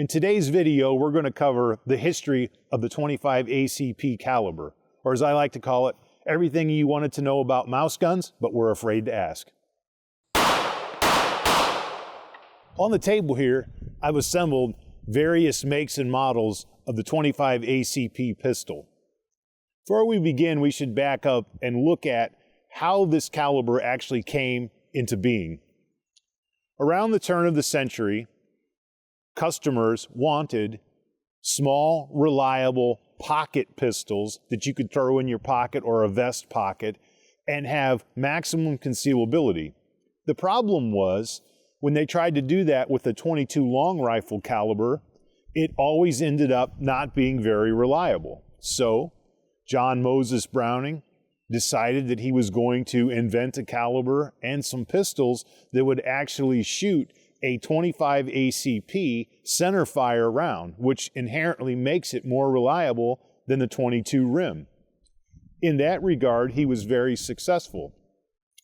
In today's video, we're going to cover the history of the .25 ACP caliber, or as I like to call it, everything you wanted to know about mouse guns, but were afraid to ask. On the table here, I've assembled various makes and models of the .25 ACP pistol. Before we begin, we should back up and look at how this caliber actually came into being. Around the turn of the century, customers wanted small, reliable pocket pistols that you could throw in your pocket or a vest pocket and have maximum concealability. The problem was, when they tried to do that with a .22 long rifle caliber, it always ended up not being very reliable. So, John Moses Browning decided that he was going to invent a caliber and some pistols that would actually shoot a .25 ACP center fire round, which inherently makes it more reliable than the .22 rim. In that regard, he was very successful.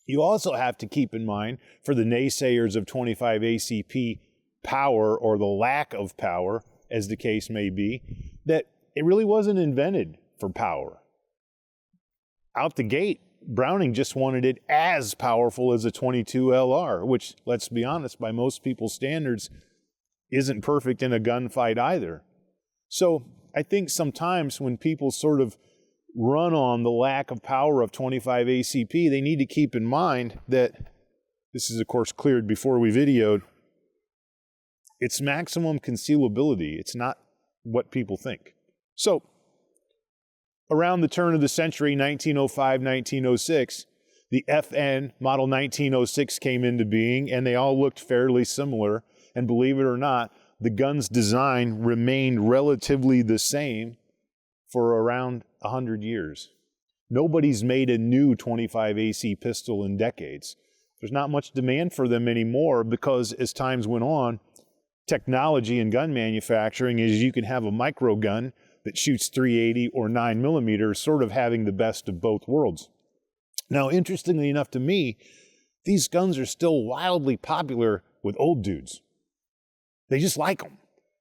You also have to keep in mind, for the naysayers of .25 ACP power, or the lack of power, as the case may be, that it really wasn't invented for power. Out the gate, Browning just wanted it as powerful as a .22 LR, which, let's be honest, by most people's standards, isn't perfect in a gunfight either. So I think sometimes when people sort of run on the lack of power of .25 ACP, they need to keep in mind that, this is of course cleared before we videoed, it's maximum concealability. It's not what people think. So, around the turn of the century, 1905, 1906, the FN Model 1906 came into being, and they all looked fairly similar. And believe it or not, the gun's design remained relatively the same for around 100 years. Nobody's made a new .25 AC pistol in decades. There's not much demand for them anymore because, as times went on, technology in gun manufacturing is you can have a micro gun that shoots .380 or 9mm, sort of having the best of both worlds. Now, interestingly enough to me, these guns are still wildly popular with old dudes. They just like them.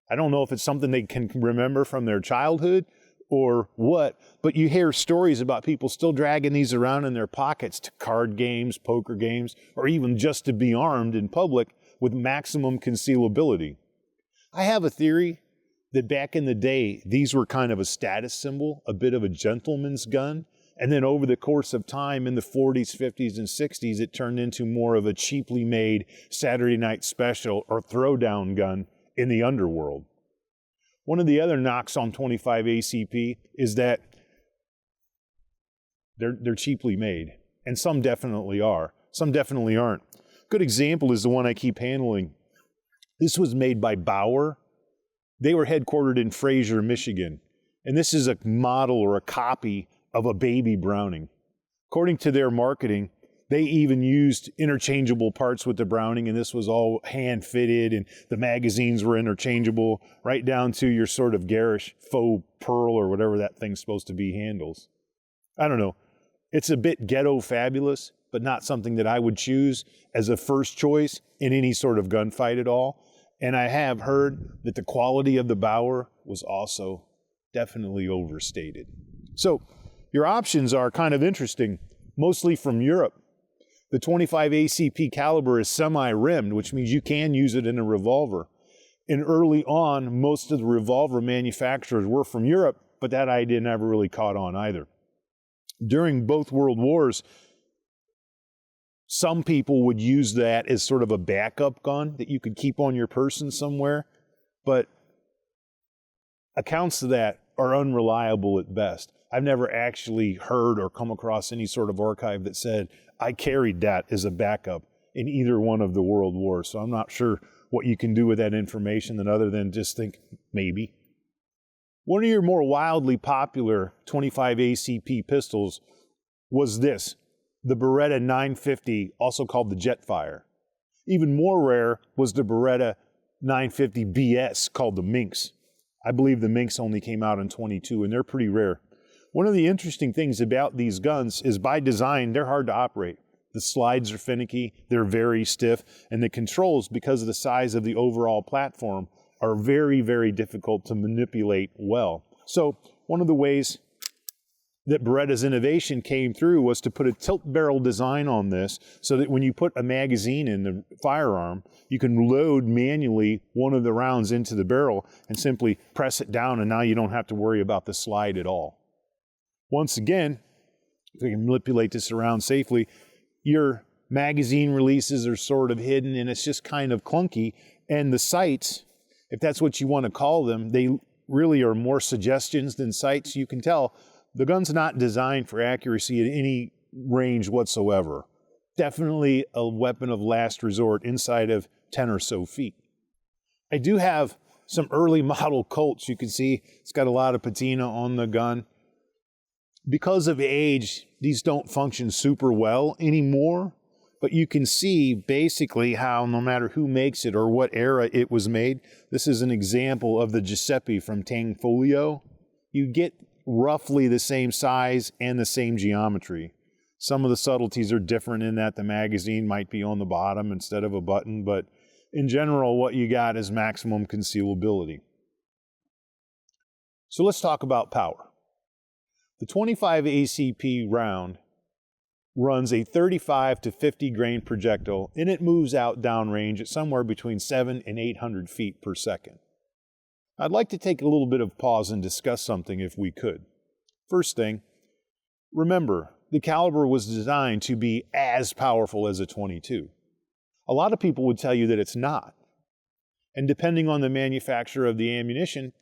I don't know if it's something they can remember from their childhood or what, but you hear stories about people still dragging these around in their pockets to card games, poker games, or even just to be armed in public with maximum concealability. I have a theory that back in the day, these were kind of a status symbol, a bit of a gentleman's gun, and then over the course of time in the 40s, 50s, and 60s, it turned into more of a cheaply made Saturday night special or throwdown gun in the underworld. One of the other knocks on .25 ACP is that they're cheaply made, and some definitely are. Some definitely aren't. Good example is the one I keep handling. This was made by Bauer. They were headquartered in Fraser, Michigan, and this is a model or a copy of a baby Browning. According to their marketing, they even used interchangeable parts with the Browning, and this was all hand-fitted, and the magazines were interchangeable, right down to your sort of garish faux pearl or whatever that thing's supposed to be handles. I don't know. It's a bit ghetto fabulous, but not something that I would choose as a first choice in any sort of gunfight at all. And I have heard that the quality of the Bauer was also definitely overstated. So your options are kind of interesting, mostly from Europe. The .25 ACP caliber is semi-rimmed, which means you can use it in a revolver. And early on, most of the revolver manufacturers were from Europe, but that idea never really caught on either. During both World Wars, some people would use that as sort of a backup gun that you could keep on your person somewhere, but accounts of that are unreliable at best. I've never actually heard or come across any sort of archive that said, I carried that as a backup in either one of the world wars, so I'm not sure what you can do with that information other than just think, maybe. One of your more wildly popular .25 ACP pistols was this, the Beretta 950, also called the Jetfire. Even more rare was the Beretta 950 BS, called the Minx. I believe the Minx only came out in .22, and they're pretty rare. One of the interesting things about these guns is, by design, they're hard to operate. The slides are finicky, they're very stiff, and the controls, because of the size of the overall platform, are very, very difficult to manipulate well. So one of the ways that Beretta's innovation came through was to put a tilt barrel design on this so that when you put a magazine in the firearm, you can load manually one of the rounds into the barrel and simply press it down, and now you don't have to worry about the slide at all. Once again, if we can manipulate this around safely, your magazine releases are sort of hidden and it's just kind of clunky, and the sights, if that's what you want to call them, they really are more suggestions than sights. You can tell the gun's not designed for accuracy at any range whatsoever. Definitely a weapon of last resort inside of 10 or so feet. I do have some early model Colts. You can see it's got a lot of patina on the gun. Because of age, these don't function super well anymore, but you can see basically how no matter who makes it or what era it was made, this is an example of the Giuseppe from Tanfoglio. You get roughly the same size and the same geometry. Some of the subtleties are different in that the magazine might be on the bottom instead of a button, but in general, what you got is maximum concealability. So let's talk about power. The 25 ACP round runs a 35 to 50 grain projectile, and it moves out downrange at somewhere between 700 and 800 feet per second. I'd like to take a little bit of pause and discuss something if we could. First thing, remember, the caliber was designed to be as powerful as a .22. A lot of people would tell you that it's not. And depending on the manufacturer of the ammunition,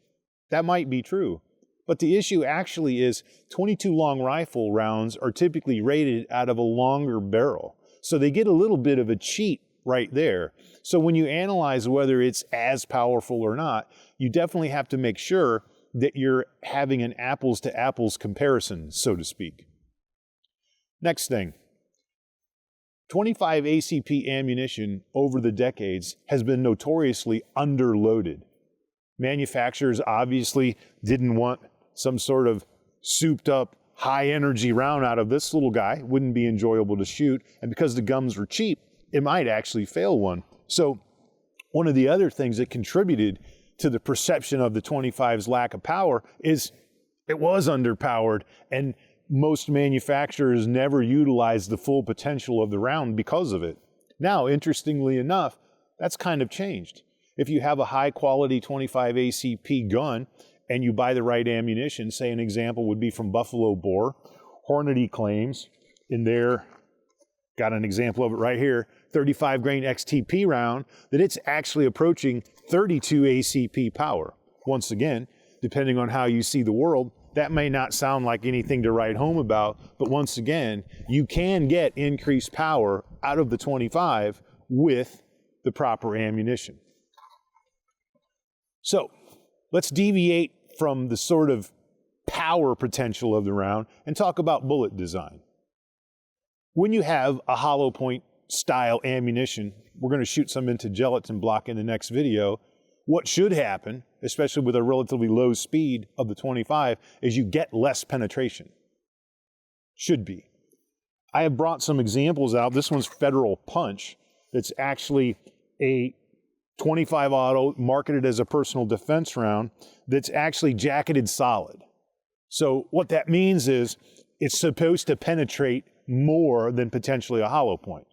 that might be true. But the issue actually is .22 long rifle rounds are typically rated out of a longer barrel. So they get a little bit of a cheat right there. So when you analyze whether it's as powerful or not, you definitely have to make sure that you're having an apples to apples comparison, so to speak. Next thing, 25 ACP ammunition over the decades has been notoriously underloaded. Manufacturers obviously didn't want some sort of souped up high energy round out of this little guy. Wouldn't be enjoyable to shoot, and because the guns were cheap, it might actually fail one. So one of the other things that contributed to the perception of the 25's lack of power is it was underpowered, and most manufacturers never utilized the full potential of the round because of it. Now, interestingly enough, that's kind of changed. If you have a high quality 25 ACP gun and you buy the right ammunition, say an example would be from Buffalo Bore, Hornady claims in their, got an example of it right here, 35 grain XTP round, that it's actually approaching 32 ACP power. Once again, depending on how you see the world, that may not sound like anything to write home about, but once again, you can get increased power out of the 25 with the proper ammunition. So let's deviate from the sort of power potential of the round and talk about bullet design. When you have a hollow point style ammunition, we're going to shoot some into gelatin block in the next video. What should happen, especially with a relatively low speed of the 25, is you get less penetration. Should be. I have brought some examples out. This one's Federal Punch. It's actually a 25 auto marketed as a personal defense round that's actually jacketed solid. So what that means is it's supposed to penetrate more than potentially a hollow point.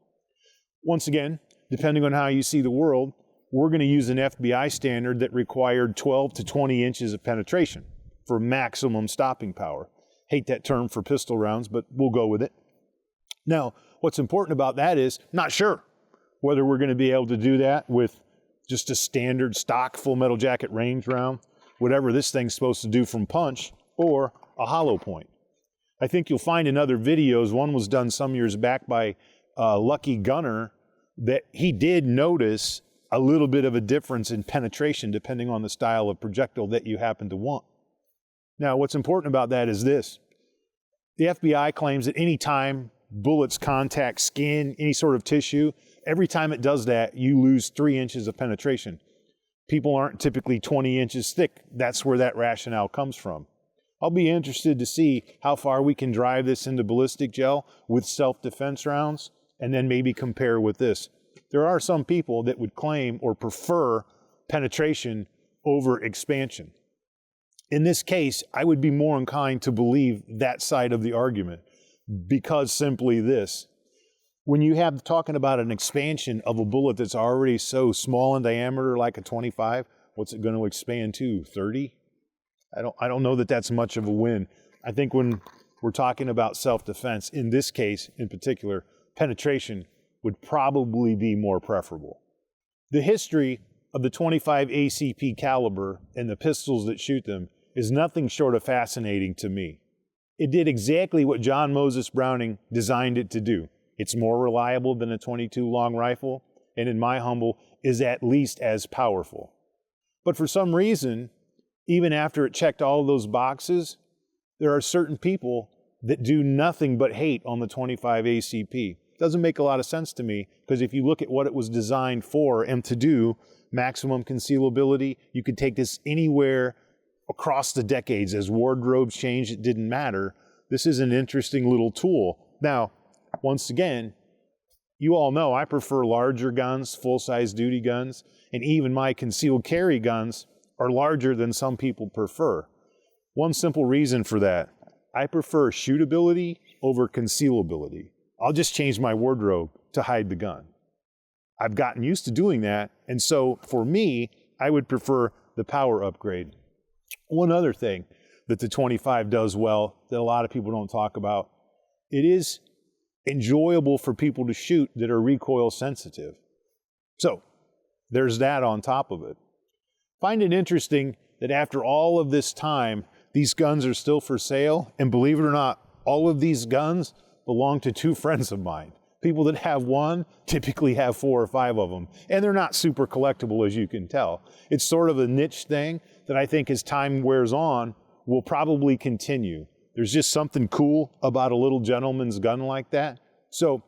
Once again, depending on how you see the world, we're going to use an FBI standard that required 12 to 20 inches of penetration for maximum stopping power. Hate that term for pistol rounds, but we'll go with it. Now, what's important about that is not sure whether we're going to be able to do that with just a standard stock full metal jacket range round, whatever this thing's supposed to do from punch, or a hollow point. I think you'll find in other videos, one was done some years back by Lucky Gunner, that he did notice a little bit of a difference in penetration depending on the style of projectile that you happen to want. Now, what's important about that is this. The FBI claims that any time bullets contact skin, any sort of tissue, every time it does that, you lose 3 inches of penetration. People aren't typically 20 inches thick. That's where that rationale comes from. I'll be interested to see how far we can drive this into ballistic gel with self-defense rounds, and then maybe compare with this. There are some people that would claim or prefer penetration over expansion. In this case, I would be more inclined to believe that side of the argument because simply this. When you have talking about an expansion of a bullet that's already so small in diameter like a 25, what's it going to expand to, 30? I don't know that that's much of a win. I think when we're talking about self-defense, in this case in particular, penetration would probably be more preferable. The history of the 25 ACP caliber and the pistols that shoot them is nothing short of fascinating to me. It did exactly what John Moses Browning designed it to do. It's more reliable than a .22 long rifle, and in my humble, is at least as powerful. But for some reason, even after it checked all of those boxes, there are certain people that do nothing but hate on the 25 ACP. Doesn't make a lot of sense to me, because if you look at what it was designed for and to do, maximum concealability, you could take this anywhere across the decades. As wardrobes changed, it didn't matter. This is an interesting little tool. Now, once again, you all know I prefer larger guns, full-size duty guns, and even my concealed carry guns are larger than some people prefer. One simple reason for that, I prefer shootability over concealability. I'll just change my wardrobe to hide the gun. I've gotten used to doing that, and so for me, I would prefer the power upgrade. One other thing that the 25 does well that a lot of people don't talk about, it is enjoyable for people to shoot that are recoil sensitive. So there's that on top of it. Find it interesting that after all of this time, these guns are still for sale, and believe it or not, all of these guns belong to two friends of mine. People that have one typically have 4 or 5 of them, and they're not super collectible, as you can tell. It's sort of a niche thing that I think as time wears on will probably continue. There's just something cool about a little gentleman's gun like that. So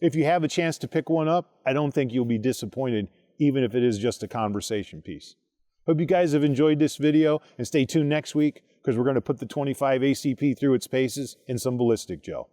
if you have a chance to pick one up, I don't think you'll be disappointed, even if it is just a conversation piece. Hope you guys have enjoyed this video, and stay tuned next week because we're going to put the 25 ACP through its paces in some ballistic gel.